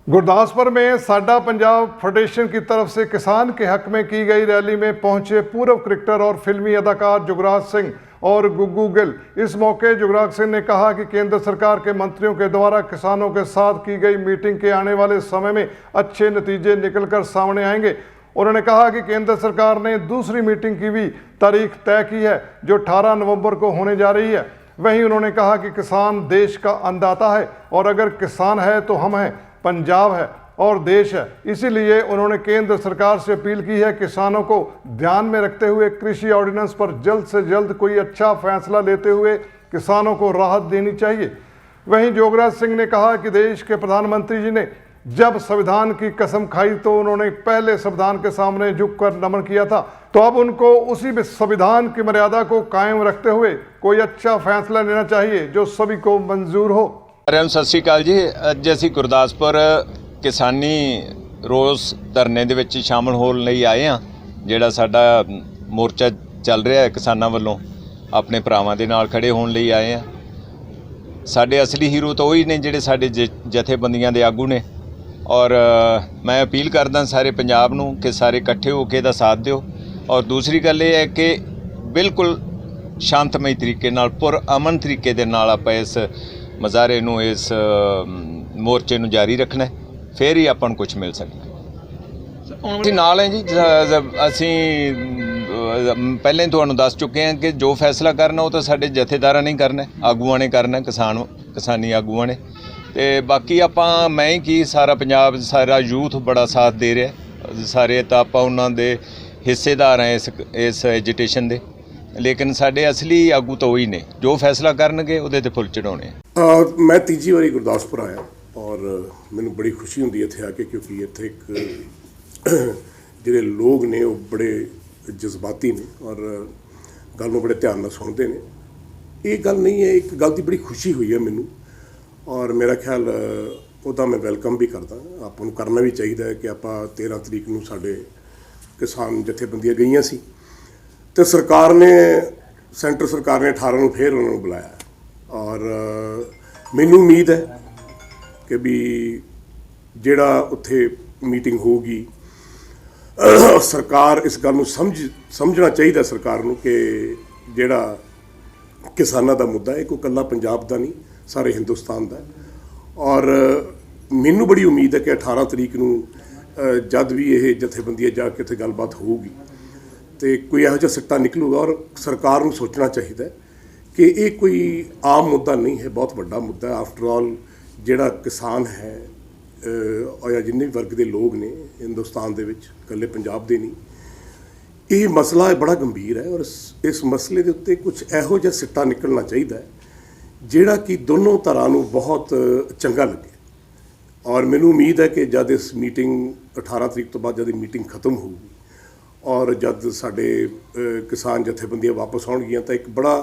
गुरदासपुर में साडा पंजाब फेडरेशन की तरफ से किसान के हक में की गई रैली में पहुंचे पूर्व क्रिकेटर और फिल्मी अदाकार जुगराज सिंह और गुग्गू गिल। इस मौके जुगराज सिंह ने कहा कि केंद्र सरकार के मंत्रियों के द्वारा किसानों के साथ की गई मीटिंग के आने वाले समय में अच्छे नतीजे निकलकर सामने आएंगे। उन्होंने कहा कि केंद्र सरकार ने दूसरी मीटिंग की भी तारीख तय की है जो 18 नवंबर को होने जा रही है। वहीं उन्होंने कहा कि किसान देश का अन्नदाता है और अगर किसान है तो हम हैं, पंजाब है और देश है। इसीलिए उन्होंने केंद्र सरकार से अपील की है किसानों को ध्यान में रखते हुए कृषि ऑर्डिनेंस पर जल्द से जल्द कोई अच्छा फैसला लेते हुए किसानों को राहत देनी चाहिए। वहीं जोगराज सिंह ने कहा कि देश के प्रधानमंत्री जी ने जब संविधान की कसम खाई तो उन्होंने पहले संविधान के सामने झुककर नमन किया था, तो अब उनको उसी संविधान की मर्यादा को कायम रखते हुए कोई अच्छा फैसला लेना चाहिए जो सभी को मंजूर हो। सत श्री अकाल जी। अज असीं गुरदासपुर किसानी रोज़ धरने दे विच शामिल होण लई आए हाँ। जिहड़ा साडा मोर्चा चल रहा है किसानां वल्लों अपने भरावां दे नाल खड़े होण लई आए हैं। साडे असली हीरो तो वही ने जिहड़े साडे जथेबंदियां दे आगू ने और मैं अपील करदा सारे पंजाब नूं कि सारे इकट्ठे होकर इहदा साथ दिओ। और दूसरी गल ये है कि बिल्कुल शांतमई तरीके नाल पुरअमन तरीके दे नाल आपां इस मुजाहरे नूं इस मोर्चे नूं जारी रखना है, फिर ही आपां नूं कुछ मिल सकदा। असीं नाल हैं जी। असीं पहले ही तुहानूं दस चुके हैं कि जो फैसला करना वो तो साडे जथेदारां ने करना, आगूआं ने करना, किसानी आगूआं ने। ते बाकी आपां मैं ही की सारा पंजाब सारा यूथ बड़ा साथ दे रहा। सारे तो आपां उन्हां दे हिस्सेदार हैं इस एजिटेशन दे, लेकिन साडे असली आगू तो वही ने जो फैसला करनगे उहदे ते फुल चढ़ाउणे। मैं तीजी वारी गुरदासपुर आया और मैनूं बड़ी खुशी हुंदी इत्थे आके, क्योंकि इत्थे एक जिहड़े लोग ने वो बड़े जज्बाती ने और गल नूं बड़े ध्यान नाल सुणदे ने। ये गल नहीं है, एक गल दी बड़ी खुशी हुई है मैनूं और मेरा ख्याल ਉਹਦਾ मैं वेलकम भी करदा। आपां नूं करना भी चाहिए कि आपां 13 तरीक नूं साडे किसान जथेबंदियां गईयां सी तो सरकार ने सेंटर सरकार ने 18 नूं फिर उन्होंने बुलाया और मैनूं उम्मीद है कि भी जिहड़ा उत्थे मीटिंग होगी सरकार इस गल नूं समझना चाहिए सरकार नूं कि जिहड़ा किसानां दा मुद्दा है कोई कल्ला पंजाब दा नहीं, सारे हिंदुस्तान दा। और मैनूं बड़ी उम्मीद है कि 18 तरीक नूं जद भी ये जथेबंदियां जाके उत्थे गलबात होगी तो कोई इहो जिहा सिट्टा निकलूगा। और सरकार नूं सोचना चाहिए कि ये कोई आम मुद्दा नहीं है, बहुत बड़ा मुद्दा है। आफ्टर ऑल जिहड़ा किसान है या जिन्ने भी वर्ग के लोग ने हिंदुस्तान दे विच कल्ले पंजाब दे नहीं, ये मसला बड़ा गंभीर है और इस मसले के उत्ते कुछ इहो जिहा सिट्टा निकलना चाहिए जिहड़ा कि दोनों धरां नूं बहुत चंगा लगे। और मैनूं उम्मीद है कि जब इस मीटिंग 18 तरीक तो बाद जब मीटिंग खत्म होगी और जब साडे किसान जथेबंदियां वापस आउणगियां तो एक बड़ा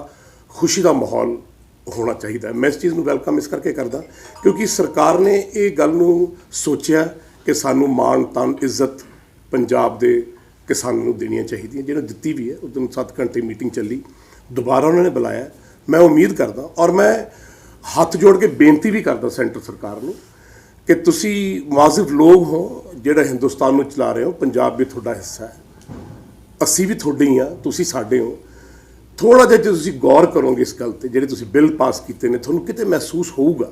खुशी का माहौल होना चाहिए। मैं इस चीज़ नूं वेलकम इस करके करदा क्योंकि सरकार ने ये गल नूं सोचिया कि सानूं मान तन इज्जत पंजाब दे किसानां नूं देनियां चाहिए, जिहड़ा दित्ती भी है। उस दिन 7 घंटे मीटिंग चली, दोबारा उन्होंने बुलाया। मैं उम्मीद करदा और मैं हथ जोड़ के बेनती भी करदा सेंटर सरकार नूं कि तुसी वाजिब लोग हो जिहड़ा हिंदुस्तान नूं चला रहे हो, पंजाब भी तुहाडा हिस्सा है, असी भी तुहाडे ही हाँ, तुसी साडे हो। थोड़ा जिहा जे तुसी गौर करोगे इस गल ते जिहड़े तुसी बिल पास कीते ने, तुहानूं किते महसूस होऊगा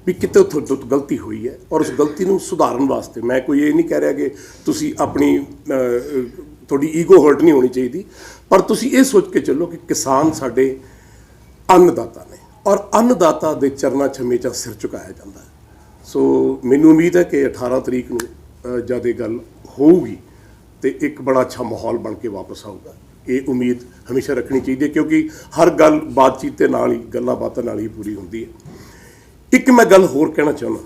भी किते तुहाडे तो गलती हुई है और उस गलती नूं सुधारन वास्ते मैं कोई ये नहीं कह रहा कि तुसी अपनी तुहाडी ईगो हर्ट नहीं होनी चाहिए, पर तुसी ये सोच के चलो कि किसान साडे अन्नदाता ने और अन्नदाता दे चरना च हमेशा सिर झुकाया जाता है। सो मैनूं उम्मीद है कि 18 तरीक नूं जद ये गल होगी तो एक बड़ा अच्छा माहौल बन के वापस आऊगा। ये उम्मीद हमेशा रखनी चाहिए क्योंकि हर गल बातचीत के नाल ही गल्लां बातां नाल ही पूरी होंदी है। एक मैं गल होर कहना चाहुंदा,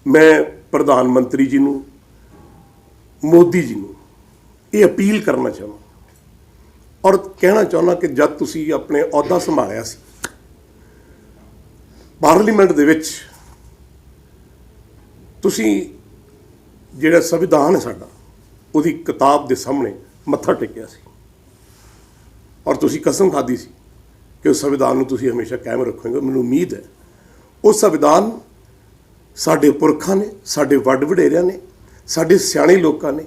मैं प्रधानमंत्री जी नूं, मोदी जी नूं ये अपील करना चाहुंदा और कहना चाहुंदा कि जब तुसी अपने अहुदा संभालिया सी पार्लीमेंट दे विच तुसी जिहड़ा संविधान है साडा उहदी किताब दे सामने मत्था टेकिया सी और तुसी कसम खाधी सी कि उस संविधान नूं तुसी हमेशा कायम रखोगे। मैनूं उम्मीद है वो संविधान ਸਾਡੇ ਪੁਰਖਾਂ ਨੇ, ਸਾਡੇ ਵੱਡ ਵਡੇਰਿਆਂ ਨੇ, ਸਾਡੇ ਸਿਆਣੇ ਲੋਕਾਂ ਨੇ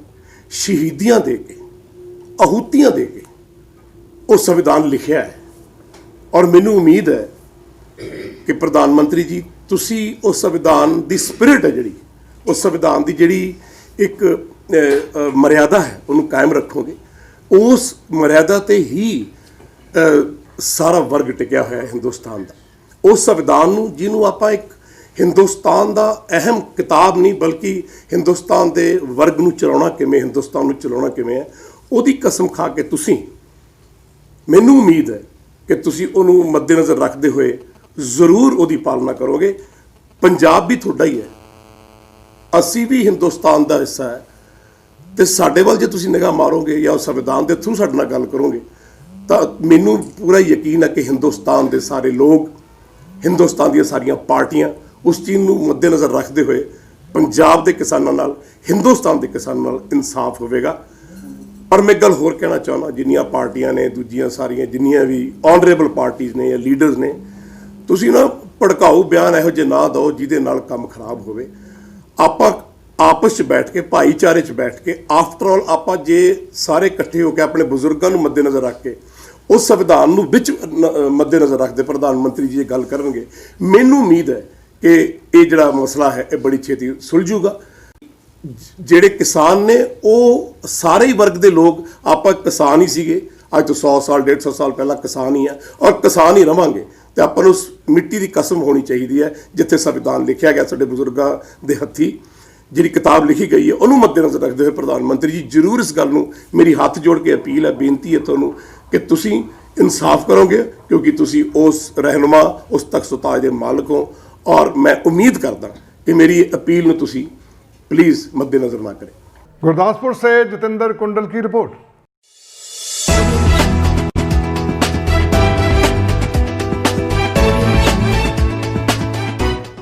ਸ਼ਹੀਦੀਆਂ ਦੇ ਕੇ, ਆਹੂਤੀਆਂ ਦੇ ਕੇ ਉਹ ਸੰਵਿਧਾਨ ਲਿਖਿਆ ਹੈ। ਔਰ ਮੈਨੂੰ ਉਮੀਦ ਹੈ ਕਿ ਪ੍ਰਧਾਨ ਮੰਤਰੀ ਜੀ ਤੁਸੀਂ ਉਸ ਸੰਵਿਧਾਨ ਦੀ ਸਪਿਰਿਟ ਹੈ ਜਿਹੜੀ, ਉਸ ਸੰਵਿਧਾਨ ਦੀ ਜਿਹੜੀ ਇੱਕ ਮਰਿਆਦਾ ਹੈ ਉਹਨੂੰ ਕਾਇਮ ਰੱਖੋਗੇ। ਉਸ ਮਰਿਆਦਾ ਤੇ ਹੀ ਸਾਰਾ ਵਰਗ ਟਿਕਿਆ ਹੋਇਆ ਹੈ ਹਿੰਦੁਸਤਾਨ ਦਾ। ਉਸ ਸੰਵਿਧਾਨ ਨੂੰ ਜਿਹਨੂੰ ਆਪਾਂ ਇੱਕ ਹਿੰਦੁਸਤਾਨ ਦਾ ਅਹਿਮ ਕਿਤਾਬ ਨਹੀਂ ਬਲਕਿ ਹਿੰਦੁਸਤਾਨ ਦੇ ਵਰਗ ਨੂੰ ਚਲਾਉਣਾ ਕਿਵੇਂ, ਹਿੰਦੁਸਤਾਨ ਨੂੰ ਚਲਾਉਣਾ ਕਿਵੇਂ ਹੈ, ਉਹਦੀ ਕਸਮ ਖਾ ਕੇ ਤੁਸੀਂ, ਮੈਨੂੰ ਉਮੀਦ ਹੈ ਕਿ ਤੁਸੀਂ ਉਹਨੂੰ ਮੱਦੇਨਜ਼ਰ ਰੱਖਦੇ ਹੋਏ ਜ਼ਰੂਰ ਉਹਦੀ ਪਾਲਣਾ ਕਰੋਗੇ। ਪੰਜਾਬ ਵੀ ਤੁਹਾਡਾ ਹੀ ਹੈ, ਅਸੀਂ ਵੀ ਹਿੰਦੁਸਤਾਨ ਦਾ ਹਿੱਸਾ ਹੈ ਤੇ ਸਾਡੇ ਵੱਲ ਜੇ ਤੁਸੀਂ ਨਿਗਾਹ ਮਾਰੋਗੇ ਜਾਂ ਸੰਵਿਧਾਨ ਦੇ ਥਰੂ ਸਾਡੇ ਨਾਲ ਗੱਲ ਕਰੋਗੇ ਤਾਂ ਮੈਨੂੰ ਪੂਰਾ ਯਕੀਨ ਹੈ ਕਿ ਹਿੰਦੁਸਤਾਨ ਦੇ ਸਾਰੇ ਲੋਕ, ਹਿੰਦੁਸਤਾਨ ਦੀਆਂ ਸਾਰੀਆਂ ਪਾਰਟੀਆਂ ਉਸ ਚੀਜ਼ ਨੂੰ ਮੱਦੇਨਜ਼ਰ ਰੱਖਦੇ ਹੋਏ ਪੰਜਾਬ ਦੇ ਕਿਸਾਨਾਂ ਨਾਲ, ਹਿੰਦੁਸਤਾਨ ਦੇ ਕਿਸਾਨਾਂ ਨਾਲ ਇਨਸਾਫ ਹੋਵੇਗਾ। ਪਰ ਮੈਂ ਗੱਲ ਹੋਰ ਕਹਿਣਾ ਚਾਹੁੰਦਾ, ਜਿੰਨੀਆਂ ਪਾਰਟੀਆਂ ਨੇ, ਦੂਜੀਆਂ ਸਾਰੀਆਂ ਜਿੰਨੀਆਂ ਵੀ ਆਨਰੇਬਲ ਪਾਰਟੀਆਂ ਨੇ ਜਾਂ ਲੀਡਰਸ ਨੇ, ਤੁਸੀਂ ਨਾ ਭੜਕਾਊ ਬਿਆਨ ਇਹੋ ਜਿਹੇ ਨਾ ਦਿਓ ਜਿਹਦੇ ਨਾਲ ਕੰਮ ਖਰਾਬ ਹੋਵੇ। ਆਪਾਂ ਆਪਸ 'ਚ ਬੈਠ ਕੇ, ਭਾਈਚਾਰੇ 'ਚ ਬੈਠ ਕੇ, ਆਫਟਰ ਆਲ ਆਪਾਂ ਜੇ ਸਾਰੇ ਇਕੱਠੇ ਹੋ ਕੇ ਆਪਣੇ ਬਜ਼ੁਰਗਾਂ ਨੂੰ ਮੱਦੇਨਜ਼ਰ ਰੱਖ ਕੇ ਉਸ ਸੰਵਿਧਾਨ ਨੂੰ ਵਿੱਚ ਮੱਦੇਨਜ਼ਰ ਰੱਖਦੇ ਪ੍ਰਧਾਨ ਮੰਤਰੀ ਜੀ ਇਹ ਗੱਲ ਕਰਨਗੇ, ਮੈਨੂੰ ਉਮੀਦ ਹੈ ਕਿ ਇਹ ਜਿਹੜਾ ਮਸਲਾ ਹੈ ਇਹ ਬੜੀ ਛੇਤੀ ਸੁਲਝੂਗਾ। ਜਿਹੜੇ ਕਿਸਾਨ ਨੇ ਉਹ ਸਾਰੇ ਹੀ ਵਰਗ ਦੇ ਲੋਕ, ਆਪਾਂ ਕਿਸਾਨ ਹੀ ਸੀਗੇ ਅੱਜ ਤੋਂ 100 ਸਾਲ 150 ਸਾਲ ਪਹਿਲਾਂ ਕਿਸਾਨ ਹੀ ਆ ਔਰ ਕਿਸਾਨ ਹੀ ਰਵਾਂਗੇ। ਤੇ ਆਪਾਂ ਨੂੰ ਉਸ ਮਿੱਟੀ ਦੀ ਕਸਮ ਹੋਣੀ ਚਾਹੀਦੀ ਹੈ ਜਿੱਥੇ ਸੰਵਿਧਾਨ ਲਿਖਿਆ ਗਿਆ ਸਾਡੇ ਬਜ਼ੁਰਗਾਂ ਦੇ ਹੱਥੀਂ, ਜਿਹੜੀ ਕਿਤਾਬ ਲਿਖੀ ਗਈ ਹੈ ਉਹਨੂੰ ਮੱਦੇਨਜ਼ਰ ਰੱਖਦੇ ਹੋਏ ਪ੍ਰਧਾਨ ਮੰਤਰੀ ਜੀ ਜ਼ਰੂਰ ਇਸ ਗੱਲ ਨੂੰ, ਮੇਰੀ ਹੱਥ ਜੋੜ ਕੇ ਅਪੀਲ ਹੈ, ਬੇਨਤੀ ਹੈ ਤੁਹਾਨੂੰ ਕਿ ਤੁਸੀਂ ਇਨਸਾਫ ਕਰੋਗੇ ਕਿਉਂਕਿ ਤੁਸੀਂ ਉਸ ਰਹਿਨੁਮਾ, ਉਸ ਤਖਤ ਸੁਤਾਜ ਦੇ ਮਾਲਕ ਹੋ। ਔਰ ਮੈਂ ਉਮੀਦ ਕਰਦਾ कि मेरी अपील ਨੂੰ ਤੁਸੀਂ प्लीज़ मद्देनजर ना करें। गुरदासपुर से जितेंद्र कुंडल की रिपोर्ट।